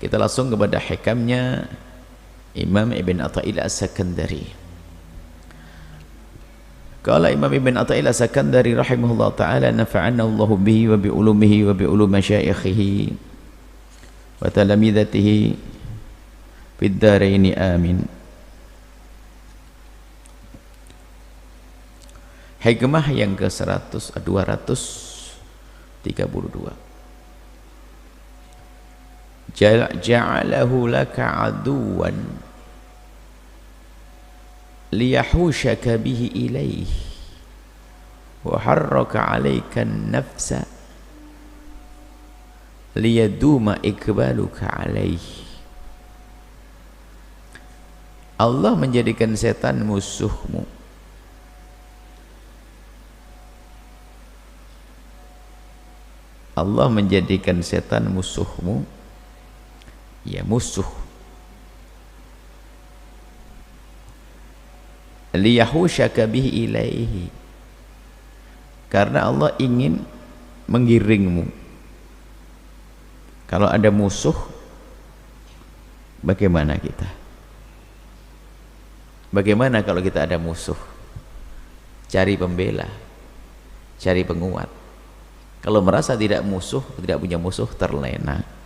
Kita langsung kepada hikamnya Imam Ibn Atha'illah As-Sakandari. Qala Imam Ibn Atha'illah As-Sakandari rahimahullah ta'ala, nafa'anna Allahu bihi wa bi ulumihi wa bi ulum masyaikhihi wa talamidatihi fid dharaini amin. Hikmah yang ke-232. Ja'alahu laka aduwan liyahushaka bihi ilaih wa harraka alaika nafsa liyaduma ikbaluka alaih. Allah menjadikan setan musuhmu, Allah menjadikan setan musuhmu, ya musuh, liyahushaka bihi ilaihi, karena Allah ingin menggiringmu. Kalau ada musuh, bagaimana kita? Bagaimana kalau kita ada musuh? Cari pembela, cari penguat. Kalau merasa tidak punya musuh, terlena.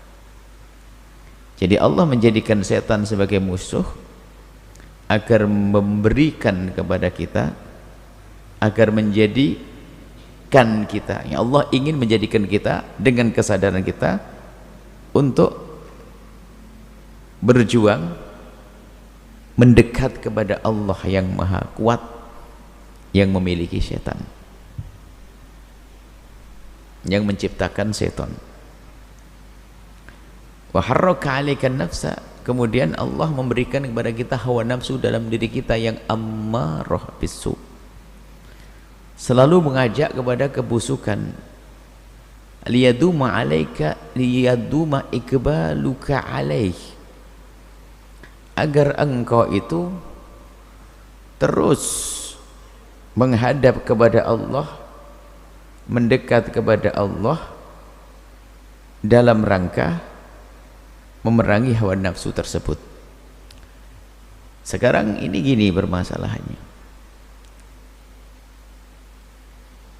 Jadi Allah menjadikan setan sebagai musuh agar memberikan kepada kita, agar menjadikan kita, ya Allah ingin menjadikan kita dengan kesadaran kita untuk berjuang mendekat kepada Allah yang maha kuat yang memiliki setan, yang menciptakan setan. Wa harraka 'alaikan nafsa, kemudian Allah memberikan kepada kita hawa nafsu dalam diri kita yang ammarah bisu, selalu mengajak kepada kebusukan. Liyaduma 'alaika liyaduma ikbaluka 'alaih, agar engkau itu terus menghadap kepada Allah, mendekat kepada Allah dalam rangka memerangi hawa nafsu tersebut. Sekarang ini gini bermasalahannya,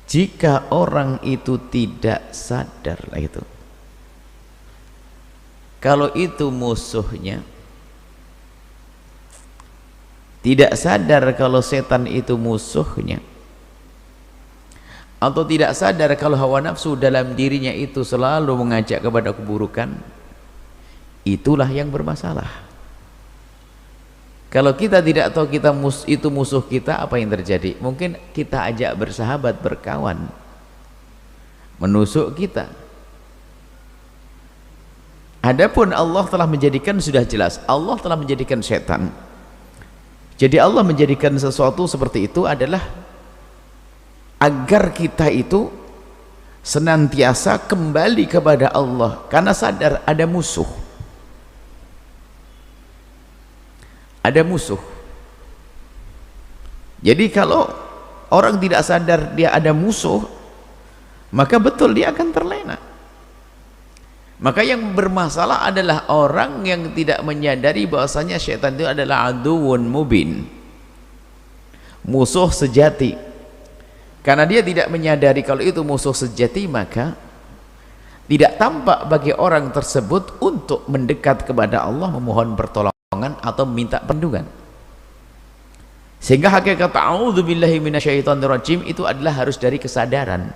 jika orang itu tidak sadar lah itu, kalau itu musuhnya, tidak sadar kalau setan itu musuhnya, atau tidak sadar kalau hawa nafsu dalam dirinya itu selalu mengajak kepada keburukan, itulah yang bermasalah. Kalau kita tidak tahu itu musuh kita, apa yang terjadi? Mungkin kita ajak bersahabat, berkawan, menusuk kita. Adapun Allah telah menjadikan, sudah jelas Allah telah menjadikan setan. Jadi Allah menjadikan sesuatu seperti itu adalah agar kita itu senantiasa kembali kepada Allah, karena sadar ada musuh. Ada musuh. Jadi kalau orang tidak sadar dia ada musuh, maka betul dia akan terlena. Maka yang bermasalah adalah orang yang tidak menyadari bahwasanya syaitan itu adalah aduwwun mubin, musuh sejati. Karena dia tidak menyadari kalau itu musuh sejati, maka tidak tampak bagi orang tersebut untuk mendekat kepada Allah, memohon pertolongan atau minta perlindungan. Sehingga hakikat a'udzubillahi minasyaitonirrajim itu adalah harus dari kesadaran,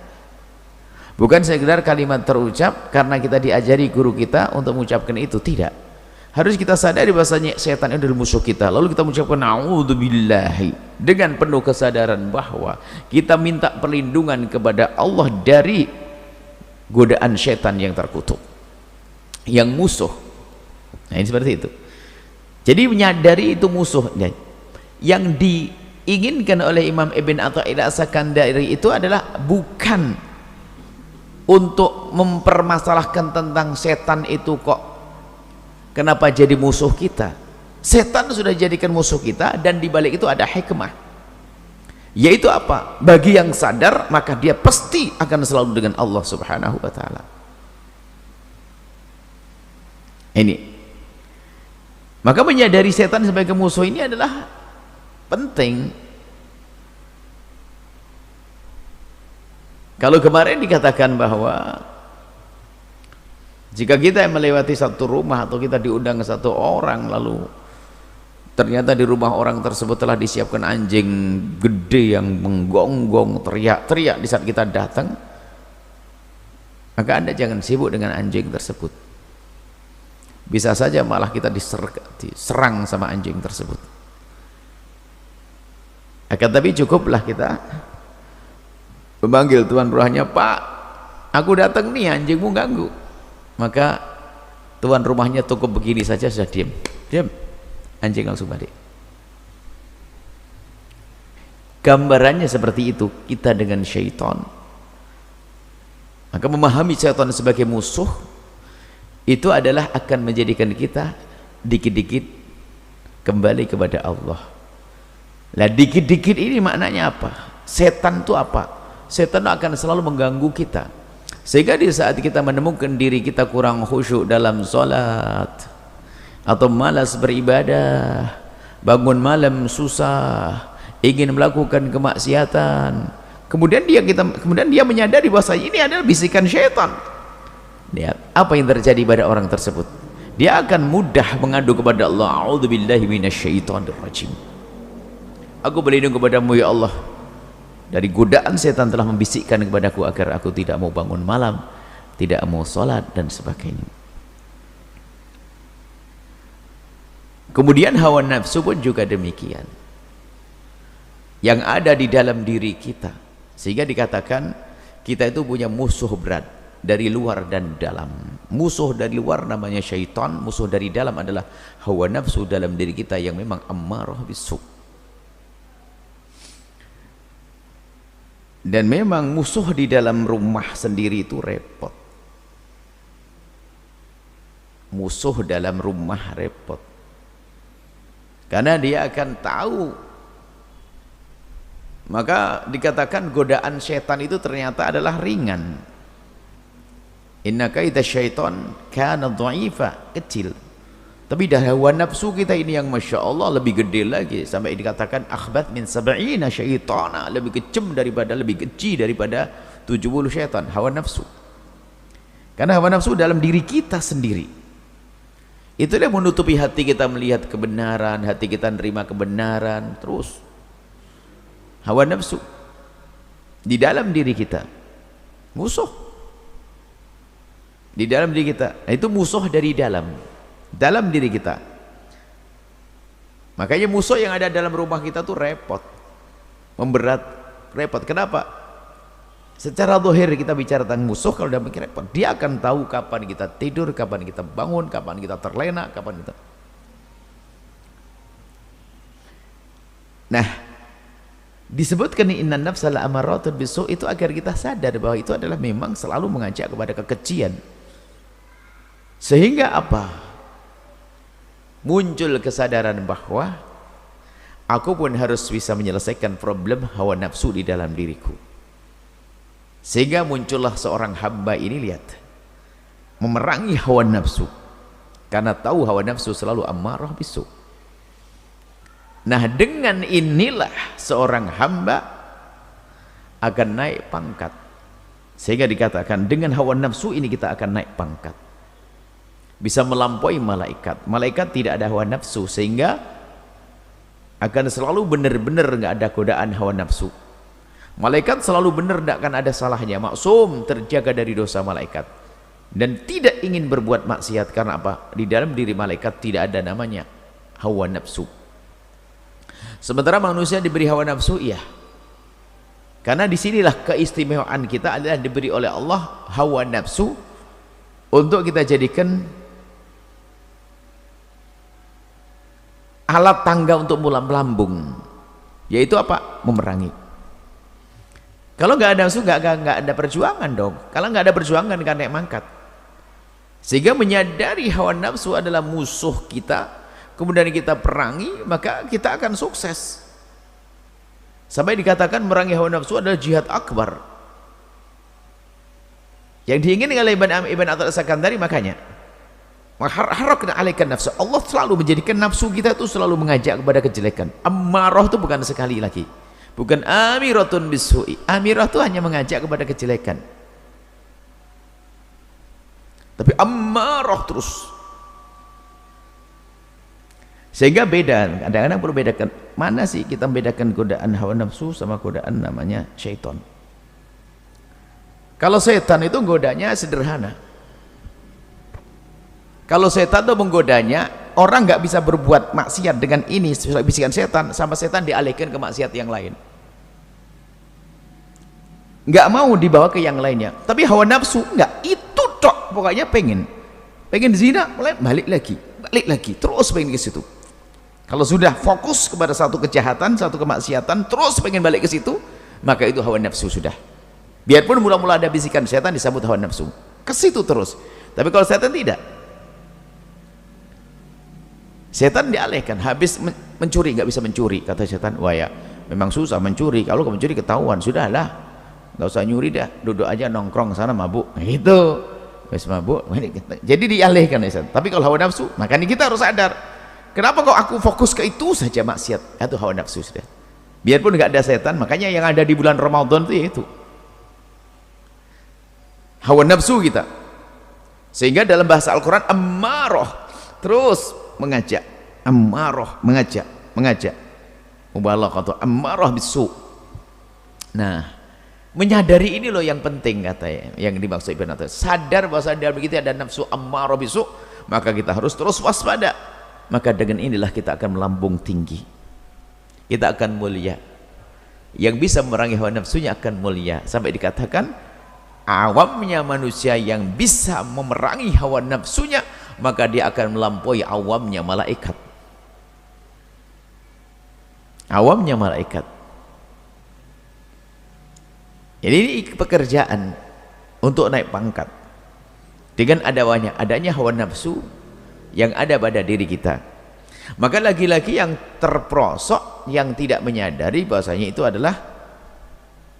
bukan sekedar kalimat terucap karena kita diajari guru kita untuk mengucapkan itu. Tidak, harus kita sadari bahwasanya setan itu adalah musuh kita, lalu kita mengucapkan a'udzubillahi dengan penuh kesadaran bahwa kita minta perlindungan kepada Allah dari godaan setan yang terkutuk, yang musuh. Nah, ini seperti itu. Jadi menyadari itu musuh. Yang diinginkan oleh Imam Ibn Atha'illah As-Sakandari itu adalah bukan untuk mempermasalahkan tentang setan itu kok kenapa jadi musuh kita. Setan sudah jadikan musuh kita, dan dibalik itu ada hikmah, yaitu apa? Bagi yang sadar, maka dia pasti akan selalu dengan Allah subhanahu wa ta'ala. Ini Maka menyadari setan sebagai musuh ini adalah penting. Kalau kemarin dikatakan bahwa jika kita melewati satu rumah atau kita diundang ke satu orang, lalu ternyata di rumah orang tersebut telah disiapkan anjing gede yang menggonggong, teriak-teriak di saat kita datang, maka Anda jangan sibuk dengan anjing tersebut. Bisa saja malah kita diserang sama anjing tersebut. Akan tapi cukuplah kita memanggil tuan rumahnya, "Pak, aku datang nih, anjingmu ganggu." Maka tuan rumahnya cukup begini saja sudah diam, anjing langsung balik. Gambarannya seperti itu kita dengan syaitan. Maka memahami syaitan sebagai musuh itu adalah akan menjadikan kita dikit-dikit kembali kepada Allah. Nah, dikit-dikit ini maknanya apa? Setan itu apa? Setan akan selalu mengganggu kita, sehingga di saat kita menemukan diri kita kurang khusyuk dalam sholat atau malas beribadah, bangun malam susah, ingin melakukan kemaksiatan, kemudian dia menyadari bahwa ini adalah bisikan syaitan. Lihat apa yang terjadi pada orang tersebut, dia akan mudah mengadu kepada Allah, a'udzubillahi minasyaitonirrajim, aku berlindung kepadamu ya Allah dari godaan setan telah membisikkan kepadaku agar aku tidak mau bangun malam, tidak mau sholat dan sebagainya. Kemudian hawa nafsu pun juga demikian, yang ada di dalam diri kita, sehingga dikatakan kita itu punya musuh berat dari luar dan dalam. Musuh dari luar namanya syaitan, musuh dari dalam adalah hawa nafsu dalam diri kita yang memang ammarah bisu. Dan memang musuh di dalam rumah sendiri itu repot. Musuh dalam rumah repot, karena dia akan tahu. Maka dikatakan godaan syaitan itu ternyata adalah ringan. Inna kaida syaitan kana dha'ifa, kecil. Tapi dah hawa nafsu kita ini yang Masya Allah lebih gede lagi, sampai dikatakan akhbat min sab'ina syaitana, lebih kecil daripada 70 syaitan, hawa nafsu. Karena hawa nafsu dalam diri kita sendiri, itulah menutupi hati kita melihat kebenaran, hati kita menerima kebenaran. Terus hawa nafsu di dalam diri kita, musuh di dalam diri kita. Nah, itu musuh dari dalam diri kita. Makanya musuh yang ada dalam rumah kita tuh repot, memberat, repot. Kenapa? Secara zahir kita bicara tentang musuh, kalau udah mikir repot, dia akan tahu kapan kita tidur, kapan kita bangun, kapan kita terlena, kapan kita. Nah, disebutkan inna nafsa la'amaratun bisu, itu agar kita sadar bahwa itu adalah memang selalu mengajak kepada kekejian. Sehingga apa? Muncul kesadaran bahwa aku pun harus bisa menyelesaikan problem hawa nafsu di dalam diriku. Sehingga muncullah seorang hamba ini, lihat, memerangi hawa nafsu, karena tahu hawa nafsu selalu ammarah bisu. Nah, dengan inilah seorang hamba akan naik pangkat. Sehingga dikatakan dengan hawa nafsu ini kita akan naik pangkat, bisa melampaui malaikat. Malaikat tidak ada hawa nafsu, sehingga akan selalu benar-benar nggak ada godaan hawa nafsu. Malaikat selalu benar, tidak akan ada salahnya, maksum, terjaga dari dosa malaikat, dan tidak ingin berbuat maksiat. Karena apa? Di dalam diri malaikat tidak ada namanya hawa nafsu. Sementara manusia diberi hawa nafsu, iya, karena disinilah keistimewaan kita adalah diberi oleh Allah hawa nafsu untuk kita jadikan alat tangga untuk melambung, yaitu apa? Memerangi. Kalau nggak ada nafsu, nggak ada perjuangan dong. Kalau nggak ada perjuangan, nggak naik mangkat. Sehingga menyadari hawa nafsu adalah musuh kita, kemudian kita perangi, maka kita akan sukses. Sampai dikatakan merangi hawa nafsu adalah jihad akbar yang diinginkan oleh Ibn Atha As-Sakandari. Makanya Harakna alaikan nafsu. Allah selalu menjadikan nafsu kita itu selalu mengajak kepada kejelekan. Ammarah itu bukan sekali lagi, bukan amiratun bisu'i. Amirah itu hanya mengajak kepada kejelekan, tapi ammarah terus. Sehingga beda, kadang-kadang perlu bedakan, mana sih kita membedakan godaan hawa nafsu sama godaan namanya syaitan. Kalau setan itu godanya sederhana. Kalau setan itu menggodanya, orang nggak bisa berbuat maksiat dengan ini bisikan setan, sama setan dialihkan ke maksiat yang lain, nggak mau dibawa ke yang lainnya. Tapi hawa nafsu nggak, itu tok, pokoknya pengen zina, mulai balik lagi, terus pengen ke situ. Kalau sudah fokus kepada satu kejahatan, satu kemaksiatan, terus pengen balik ke situ, maka itu hawa nafsu sudah. Biarpun mula-mula ada bisikan setan, disambut hawa nafsu, ke situ terus. Tapi kalau setan tidak, setan dialihkan. Habis mencuri, nggak bisa mencuri, kata setan, wah ya memang susah mencuri, kalau mencuri ketahuan, sudahlah nggak usah nyuri dah, duduk aja nongkrong sana mabuk, gitu, wes mabuk. Jadi dialihkan ya setan. Tapi kalau hawa nafsu, makanya kita harus sadar, kenapa kok aku fokus ke itu saja maksiat, itu hawa nafsu sudah. Biarpun nggak ada setan, makanya yang ada di bulan Ramadan itu yaitu hawa nafsu kita. Sehingga dalam bahasa Al-Quran, ammarah, terus mengajak, ammarah, mengajak mubalaghah, ammarah bisu. Nah, menyadari ini loh yang penting, katanya, yang dimaksud Ibn Athir. Sadar bahwa dalam kita ada nafsu ammarah bisu, maka kita harus terus waspada. Maka dengan inilah kita akan melambung tinggi, kita akan mulia. Yang bisa memerangi hawa nafsunya akan mulia, sampai dikatakan awamnya manusia yang bisa memerangi hawa nafsunya, maka dia akan melampaui awamnya malaikat. Awamnya malaikat. Jadi ini pekerjaan untuk naik pangkat dengan adanya hawa nafsu yang ada pada diri kita. Maka lagi-lagi yang terperosok, yang tidak menyadari bahwasanya itu adalah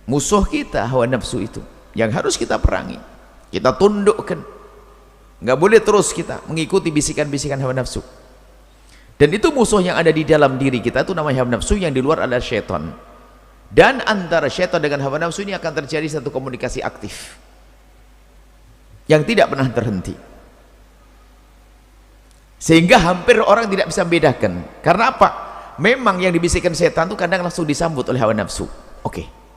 musuh kita, hawa nafsu itu yang harus kita perangi, kita tundukkan. Nggak boleh terus kita mengikuti bisikan-bisikan hawa nafsu. Dan itu musuh yang ada di dalam diri kita, itu namanya hawa nafsu, yang di luar adalah syaitan. Dan antara syaitan dengan hawa nafsu ini akan terjadi satu komunikasi aktif yang tidak pernah terhenti, sehingga hampir orang tidak bisa membedakan. Karena apa? Memang yang dibisikkan setan itu kadang langsung disambut oleh hawa nafsu. Oke.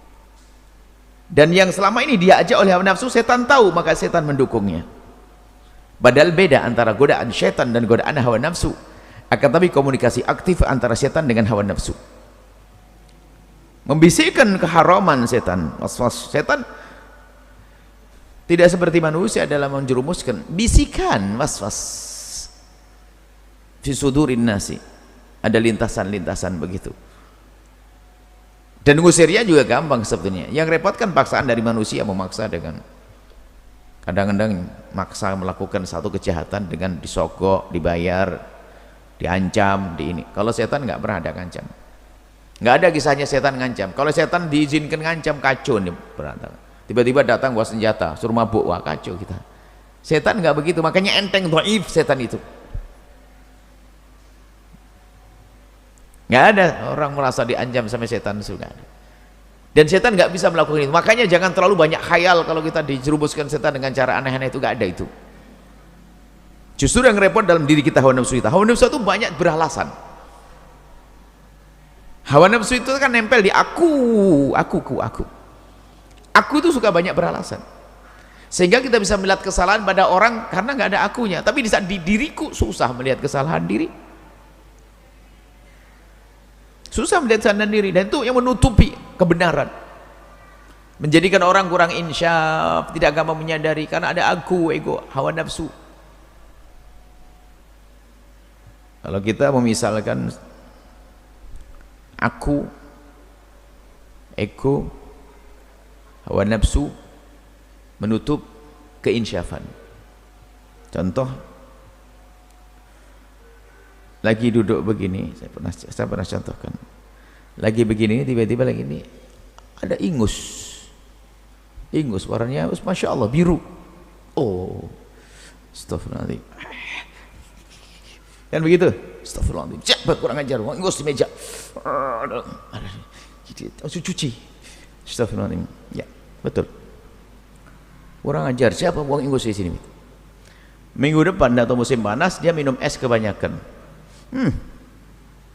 Dan yang selama ini diajak oleh hawa nafsu, setan tahu, maka setan mendukungnya. Padahal beda antara godaan setan dan godaan hawa nafsu. Akan tapi komunikasi aktif antara setan dengan hawa nafsu. Membisikkan keharaman setan, was-was setan tidak seperti manusia dalam menjerumuskan, bisikan was-was fi sudurin nasi, ada lintasan-lintasan begitu. Dan ngusirnya juga gampang sebetulnya. Yang repot kan paksaan dari manusia, memaksa dengan kadang-kadang maksa melakukan satu kejahatan dengan disogok, dibayar, diancam, di ini. Kalau setan nggak pernah ada ngancam, nggak ada kisahnya setan ngancam. Kalau setan diizinkan ngancam, kacau nih berantakan. Tiba-tiba datang bawa senjata, suruh mabuk, wah kacau kita. Setan nggak begitu, makanya enteng, dhaif setan itu. Nggak ada orang merasa diancam sama setan, sudah ada. Dan setan nggak bisa melakukan itu. Makanya jangan terlalu banyak khayal kalau kita dijerumuskan setan dengan cara aneh-aneh, itu nggak ada itu. Justru yang repot dalam diri kita hawa nafsu kita. Hawa nafsu itu banyak beralasan. Hawa nafsu itu kan nempel di aku. Aku itu suka banyak beralasan. Sehingga kita bisa melihat kesalahan pada orang karena nggak ada akunya. Tapi di saat di diriku susah melihat kesalahan diri. Susah melihat kesalahan diri, dan itu yang menutupi kebenaran. Menjadikan orang kurang insyaf, tidak gampang menyadari karena ada aku, ego, hawa nafsu. Kalau kita memisalkan aku, ego, hawa nafsu menutup keinsyafan. Contoh, lagi duduk begini, saya pernah contohkan. Lagi begini, tiba-tiba lagi ini ada ingus warnanya masya Allah biru. Oh, astagfirullahaladzim. Kan begitu? Astagfirullahaladzim, siapa kurang ajar, ngos di meja, langsung cuci. Astagfirullahaladzim, ya betul. Kurang ajar, siapa buang ingus di sini? Minggu depan atau musim panas dia minum es kebanyakan.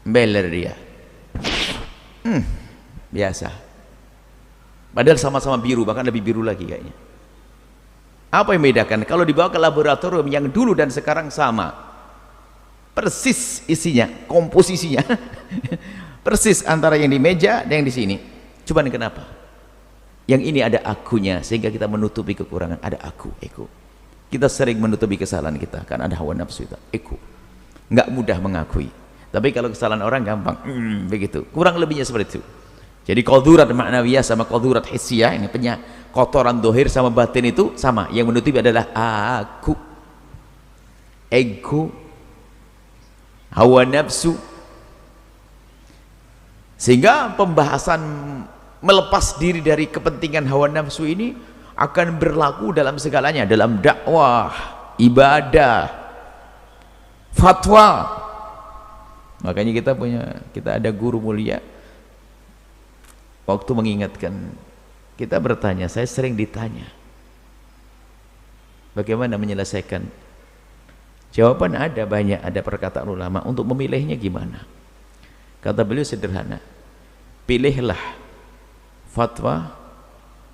Beler dia. Biasa. Padahal sama-sama biru, bahkan lebih biru lagi kayaknya. Apa yang membedakan? Kalau dibawa ke laboratorium yang dulu dan sekarang sama. Persis isinya, komposisinya persis antara yang di meja dan yang di sini. Cuman kenapa? Yang ini ada akunya sehingga kita menutupi kekurangan. Ada aku, ego. Kita sering menutupi kesalahan kita karena ada hawa nafsu itu, ego. Nggak mudah mengakui. Tapi kalau kesalahan orang gampang, begitu. Kurang lebihnya seperti itu. Jadi qadurat ma'nawiyah sama qadurat hissiyah, ini punya kotoran dohir sama batin itu sama. Yang menutupi adalah aku, ego, hawa nafsu. Sehingga pembahasan melepas diri dari kepentingan hawa nafsu ini akan berlaku dalam segalanya, dalam dakwah, ibadah, fatwa. Makanya kita ada guru mulia waktu mengingatkan kita bertanya, saya sering ditanya bagaimana menyelesaikan. Jawaban ada banyak, ada perkataan ulama. Untuk memilihnya gimana? Kata beliau sederhana, pilihlah fatwa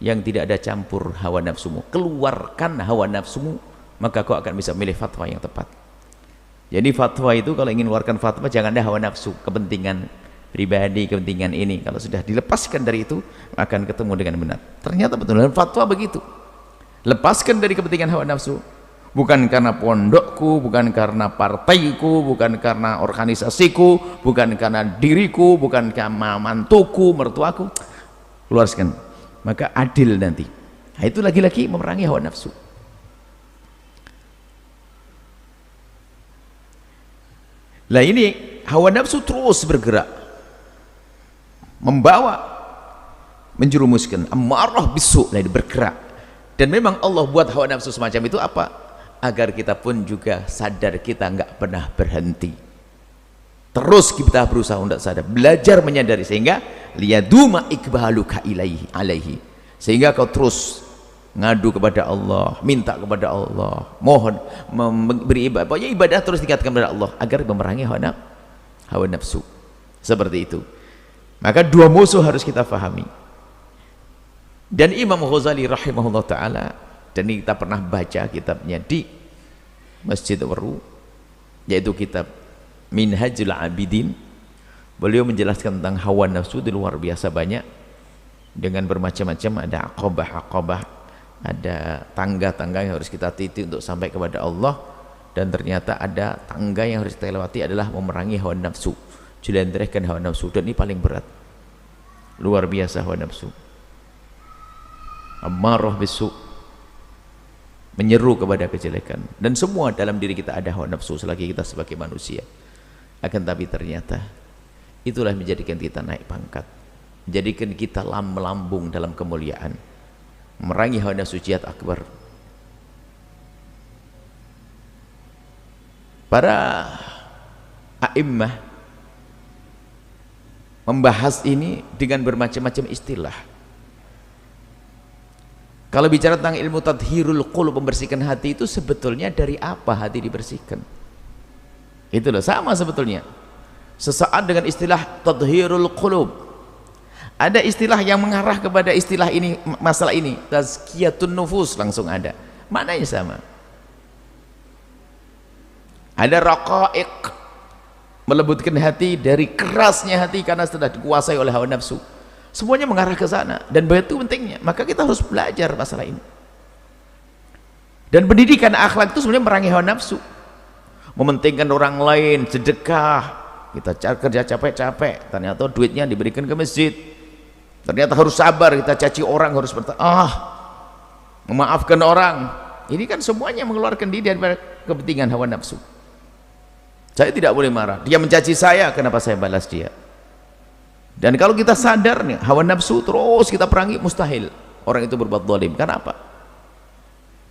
yang tidak ada campur hawa nafsumu. Keluarkan hawa nafsumu, maka kau akan bisa memilih fatwa yang tepat. Jadi fatwa itu kalau ingin mengeluarkan fatwa jangan ada hawa nafsu, kepentingan pribadi, kepentingan ini. Kalau sudah dilepaskan dari itu akan ketemu dengan benar. Ternyata betul, dan fatwa begitu. Lepaskan dari kepentingan hawa nafsu. Bukan karena pondokku, bukan karena partaiku, bukan karena organisasiku, bukan karena diriku, bukan karena mantuku, mertuaku. Keluarkan, maka adil nanti. Nah, itu lagi-lagi memerangi hawa nafsu. Lah ini hawa nafsu terus bergerak, membawa, menjerumuskan, ammarah bisu, lah bergerak. Dan memang Allah buat hawa nafsu semacam itu apa? Agar kita pun juga sadar kita enggak pernah berhenti. Terus kita berusaha untuk sadar, belajar menyadari sehingga liyaduma ikbaluka alaihi. Sehingga kau terus ngadu kepada Allah, minta kepada Allah, mohon beribadah. Pokoknya ibadah terus dikatakan kepada Allah agar memerangi hawa nafsu. Seperti itu. Maka dua musuh harus kita fahami. Dan Imam Ghazali rahimahullah ta'ala, dan ini kita pernah baca kitabnya di Masjid Waru, yaitu kitab Minhajul Abidin. Beliau menjelaskan tentang hawa nafsu di luar biasa banyak, dengan bermacam-macam. Ada aqabah, ada tangga-tangga yang harus kita titi untuk sampai kepada Allah, dan ternyata ada tangga yang harus kita lewati adalah memerangi hawa nafsu, jelentrehkan hawa nafsu. Dan ini paling berat, luar biasa hawa nafsu, ammarah bisu, menyeru kepada kejelekan. Dan semua dalam diri kita ada hawa nafsu selagi kita sebagai manusia. Akan tapi ternyata itulah menjadikan kita naik pangkat, menjadikan kita melambung dalam kemuliaan, memerangi hawa nafsu jihad akbar. Para a'immah membahas ini dengan bermacam-macam istilah. Kalau bicara tentang ilmu tadhirul qulub, membersihkan hati, itu sebetulnya dari apa hati dibersihkan? Itu loh, sama sebetulnya. Sesaat dengan istilah tadhirul qulub, ada istilah yang mengarah kepada istilah ini, masalah ini, tazkiyatun nufus, langsung ada. Maknanya sama. Ada raqaiq, melembutkan hati dari kerasnya hati karena sudah dikuasai oleh hawa nafsu. Semuanya mengarah ke sana, dan begitu pentingnya. Maka kita harus belajar masalah ini. Dan pendidikan akhlak itu sebenarnya memerangi hawa nafsu, mementingkan orang lain, sedekah. Kita kerja capek-capek, ternyata duitnya diberikan ke masjid. Ternyata harus sabar, kita caci orang, harus memaafkan orang. Ini kan semuanya mengeluarkan diri dari kepentingan hawa nafsu. Saya tidak boleh marah, dia mencaci saya, kenapa saya balas dia? Dan kalau kita sadar nih, hawa nafsu terus kita perangi, mustahil orang itu berbuat zalim. Kenapa?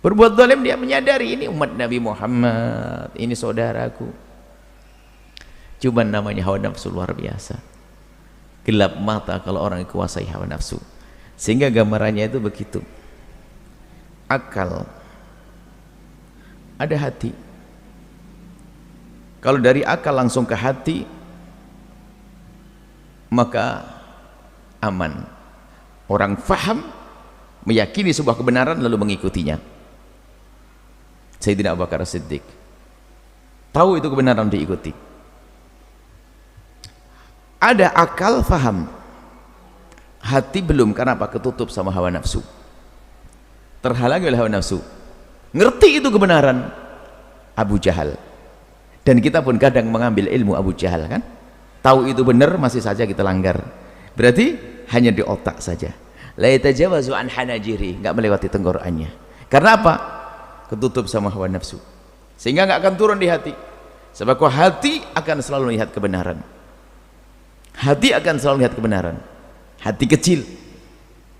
Berbuat zalim dia menyadari ini umat Nabi Muhammad, ini saudaraku. Cuman namanya hawa nafsu luar biasa, gelap mata kalau orang kuasai hawa nafsu. Sehingga gambarannya itu begitu. Akal, ada hati. Kalau dari akal langsung ke hati, maka aman. Orang faham, meyakini sebuah kebenaran lalu mengikutinya. Sayyidina Abu Bakar As-Siddiq tahu itu kebenaran, diikuti. Ada akal, faham, hati belum. Kenapa? Ketutup sama hawa nafsu, terhalangi oleh hawa nafsu. Ngerti itu kebenaran, Abu Jahal. Dan kita pun kadang mengambil ilmu Abu Jahal, kan? Tahu itu benar, masih saja kita langgar. Berarti hanya di otak saja. La yatajawazu an hanajiri, enggak melewati tenggorokannya. Karena apa? Ketutup sama hawa nafsu. Sehingga enggak akan turun di hati. Sebab hati akan selalu melihat kebenaran. Hati akan selalu melihat kebenaran. Hati kecil.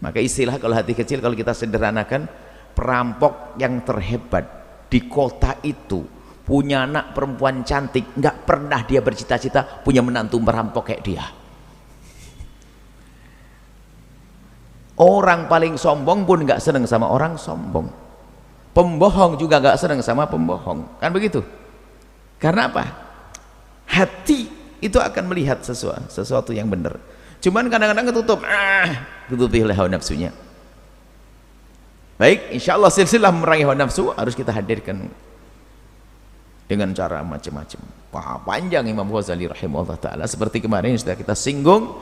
Maka istilah kalau hati kecil, kalau kita sederhanakan, perampok yang terhebat di kota itu punya anak perempuan cantik, nggak pernah dia bercita-cita punya menantu merampok kayak dia. Orang paling sombong pun nggak seneng sama orang sombong. Pembohong juga nggak seneng sama pembohong, kan begitu? Karena apa? Hati itu akan melihat sesuatu yang benar. Cuman kadang-kadang ketutup, tutupi oleh hawa nafsunya. Baik, insya Allah silsilah memerangi hawa nafsu harus kita hadirkan dengan cara macam-macam. Panjang Imam Ghazali rahimahullah ta'ala. Seperti kemarin sudah kita singgung,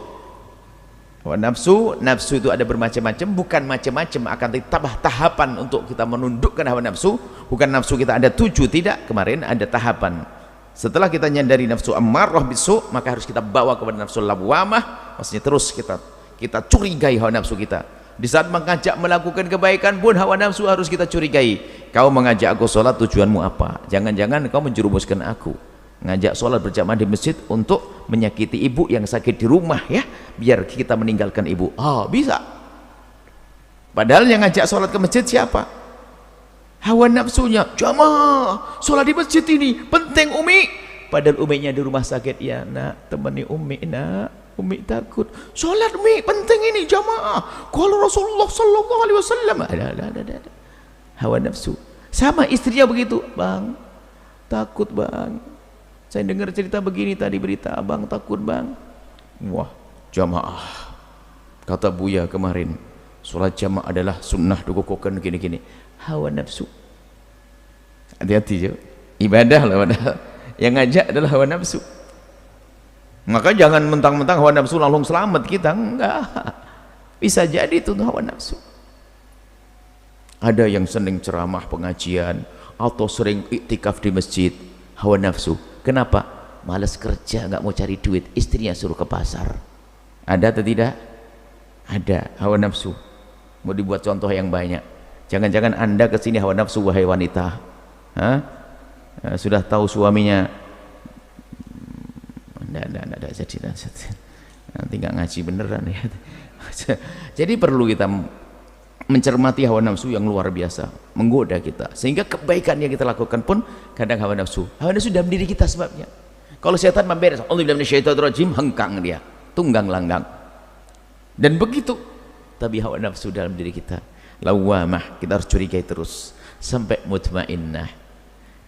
hawa nafsu itu ada bermacam-macam, bukan macam-macam, akan ditambah tahapan untuk kita menundukkan hawa nafsu. Bukan nafsu kita ada 7, tidak. Kemarin ada tahapan. Setelah kita nyadari nafsu ammarah bisu, maka harus kita bawa kepada nafsu lawamah. Maksudnya terus kita curigai hawa nafsu kita. Di saat mengajak melakukan kebaikan pun hawa nafsu harus kita curigai. Kau mengajak aku sholat, tujuanmu apa? Jangan-jangan kau menjerumuskan aku ngajak sholat berjamaah di masjid untuk menyakiti ibu yang sakit di rumah, ya, biar kita meninggalkan ibu. Bisa. Padahal yang ngajak sholat ke masjid siapa? Hawa nafsunya. Jamaah sholat di masjid ini penting, Umi. Padahal uminya di rumah sakit. Ya nak, temani Umi nak, Umi takut. Sholat Umi penting ini, jamaah. Kalau Rasulullah sallallahu alaihi wasallam ada. Hawa nafsu. Sama istrinya begitu. Bang, takut bang, saya dengar cerita begini tadi berita, abang takut bang. Wah, jamaah, kata Buya kemarin, sholat jamaah adalah sunnah, dikukuhkan gini-gini. Hawa nafsu. Hati-hati jo, ibadah lah padahal yang ngajak adalah hawa nafsu. Maka jangan mentang-mentang hawa nafsu langsung selamat kita, enggak. Bisa jadi itu hawa nafsu. Ada yang sering ceramah pengajian atau sering iktikaf di masjid, hawa nafsu. Kenapa? Malas kerja, nggak mau cari duit, istrinya suruh ke pasar. Ada atau tidak? Ada, hawa nafsu. Mau dibuat contoh yang banyak. Jangan-jangan Anda kesini hawa nafsu, wahai wanita. Sudah tahu suaminya enggak jadi, nanti nggak ngaji beneran ya. Jadi perlu kita mencermati hawa nafsu yang luar biasa menggoda kita, sehingga kebaikan yang kita lakukan pun kadang hawa nafsu dalam diri kita sebabnya. Kalau setan memberes, Alhamdulillah minasyaitonirrajim, hengkang dia, tunggang langgang. Dan begitu, tapi hawa nafsu dalam diri kita lawamah, kita harus curigai terus sampai mutmainnah.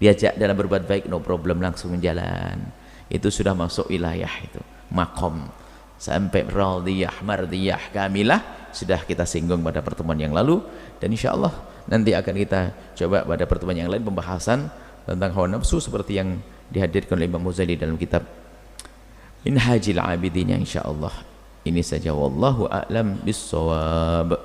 Diajak dalam berbuat baik, no problem, langsung menjalan. Itu sudah masuk wilayah itu makom. Sampai radiyah, mardiyah, kamilah sudah kita singgung pada pertemuan yang lalu, dan insya Allah nanti akan kita coba pada pertemuan yang lain pembahasan tentang hawa nafsu seperti yang dihadirkan oleh Imam Ghazali dalam kitab Minhajul Abidin, insya Allah. Ini saja, wallahu a'lam bissawab.